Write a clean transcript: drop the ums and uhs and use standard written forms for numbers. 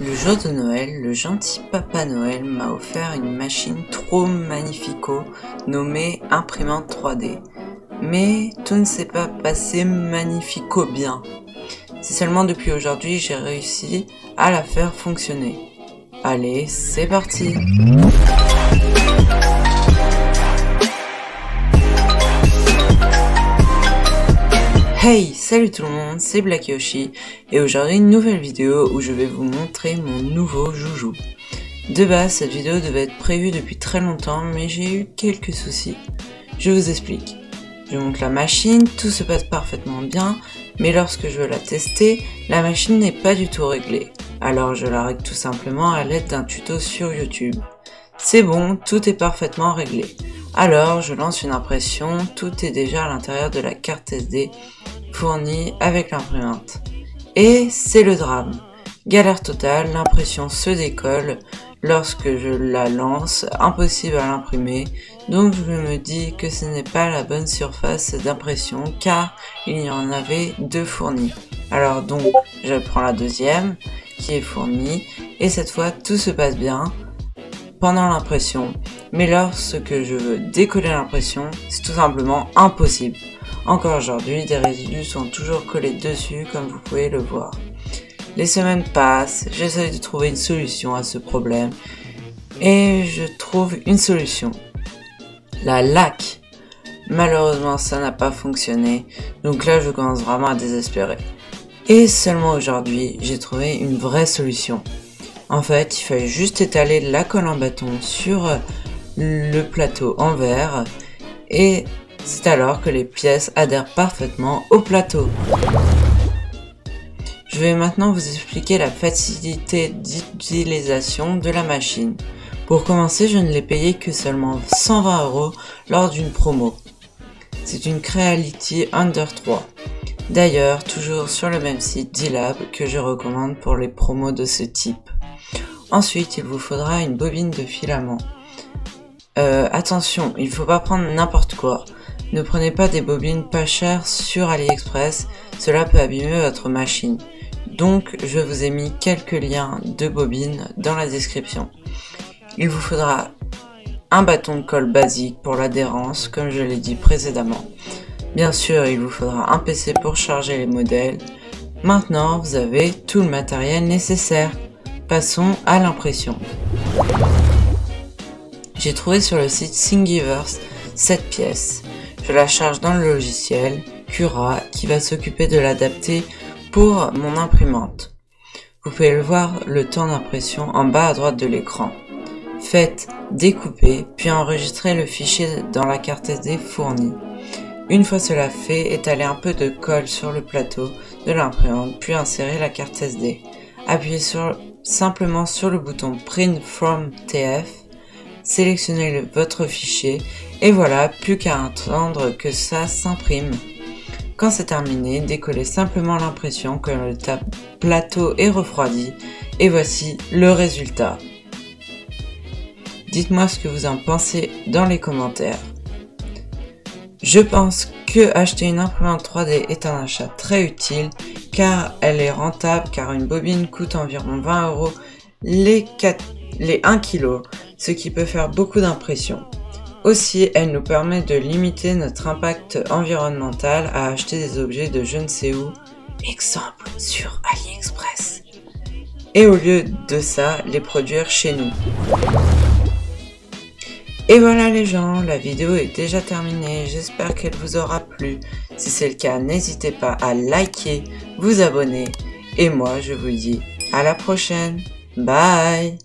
Le jour de Noël, le gentil Papa Noël m'a offert une machine trop magnifico nommée imprimante 3D. Mais tout ne s'est pas passé magnifico bien. C'est seulement depuis aujourd'hui que j'ai réussi à la faire fonctionner. Allez, c'est parti! Hey, salut tout le monde, c'est Black Yoshi et aujourd'hui une nouvelle vidéo où je vais vous montrer mon nouveau joujou. De base, cette vidéo devait être prévue depuis très longtemps mais j'ai eu quelques soucis. Je vous explique. Je monte la machine, tout se passe parfaitement bien, mais lorsque je veux la tester, la machine n'est pas du tout réglée. Alors je la règle tout simplement à l'aide d'un tuto sur YouTube. C'est bon, tout est parfaitement réglé. Alors je lance une impression, tout est déjà à l'intérieur de la carte SD fournie avec l'imprimante. Et c'est le drame. Galère totale, l'impression se décolle lorsque je la lance, impossible à l'imprimer, donc je me dis que ce n'est pas la bonne surface d'impression car il y en avait deux fournies. Alors donc je prends la deuxième qui est fournie et cette fois tout se passe bien pendant l'impression, mais lorsque je veux décoller l'impression, c'est tout simplement impossible. Encore aujourd'hui, des résidus sont toujours collés dessus comme vous pouvez le voir. Les semaines passent, j'essaie de trouver une solution à ce problème et je trouve une solution. La laque. Malheureusement ça n'a pas fonctionné, donc là je commence vraiment à désespérer. Et seulement aujourd'hui, j'ai trouvé une vraie solution. En fait, il fallait juste étaler la colle en bâton sur le plateau en verre et c'est alors que les pièces adhèrent parfaitement au plateau. Je vais maintenant vous expliquer la facilité d'utilisation de la machine. Pour commencer, je ne l'ai payé que seulement 120 € lors d'une promo. C'est une Creality Under 3. D'ailleurs, toujours sur le même site D-Lab que je recommande pour les promos de ce type. Ensuite, il vous faudra une bobine de filament. Attention, il ne faut pas prendre n'importe quoi. Ne prenez pas des bobines pas chères sur AliExpress, cela peut abîmer votre machine. Donc, je vous ai mis quelques liens de bobines dans la description. Il vous faudra un bâton de colle basique pour l'adhérence, comme je l'ai dit précédemment. Bien sûr, il vous faudra un PC pour charger les modèles. Maintenant, vous avez tout le matériel nécessaire. Passons à l'impression. J'ai trouvé sur le site Thingiverse cette pièce. Je la charge dans le logiciel Cura qui va s'occuper de l'adapter pour mon imprimante. Vous pouvez le voir le temps d'impression en bas à droite de l'écran. Faites découper puis enregistrez le fichier dans la carte SD fournie. Une fois cela fait, étalez un peu de colle sur le plateau de l'imprimante puis insérez la carte SD. Appuyez simplement sur le bouton Print from TF, sélectionnez votre fichier et voilà, plus qu'à attendre que ça s'imprime. Quand c'est terminé, décollez simplement l'impression quand le plateau est refroidi et voici le résultat. Dites-moi ce que vous en pensez dans les commentaires. Je pense que acheter une imprimante 3D est un achat très utile car elle est rentable car une bobine coûte environ 20 € les 1 kg, ce qui peut faire beaucoup d'impressions. Aussi, elle nous permet de limiter notre impact environnemental à acheter des objets de je ne sais où, exemple sur AliExpress, et au lieu de ça, les produire chez nous. Et voilà les gens, la vidéo est déjà terminée, j'espère qu'elle vous aura plu. Si c'est le cas, n'hésitez pas à liker, vous abonner, et moi je vous dis à la prochaine, bye!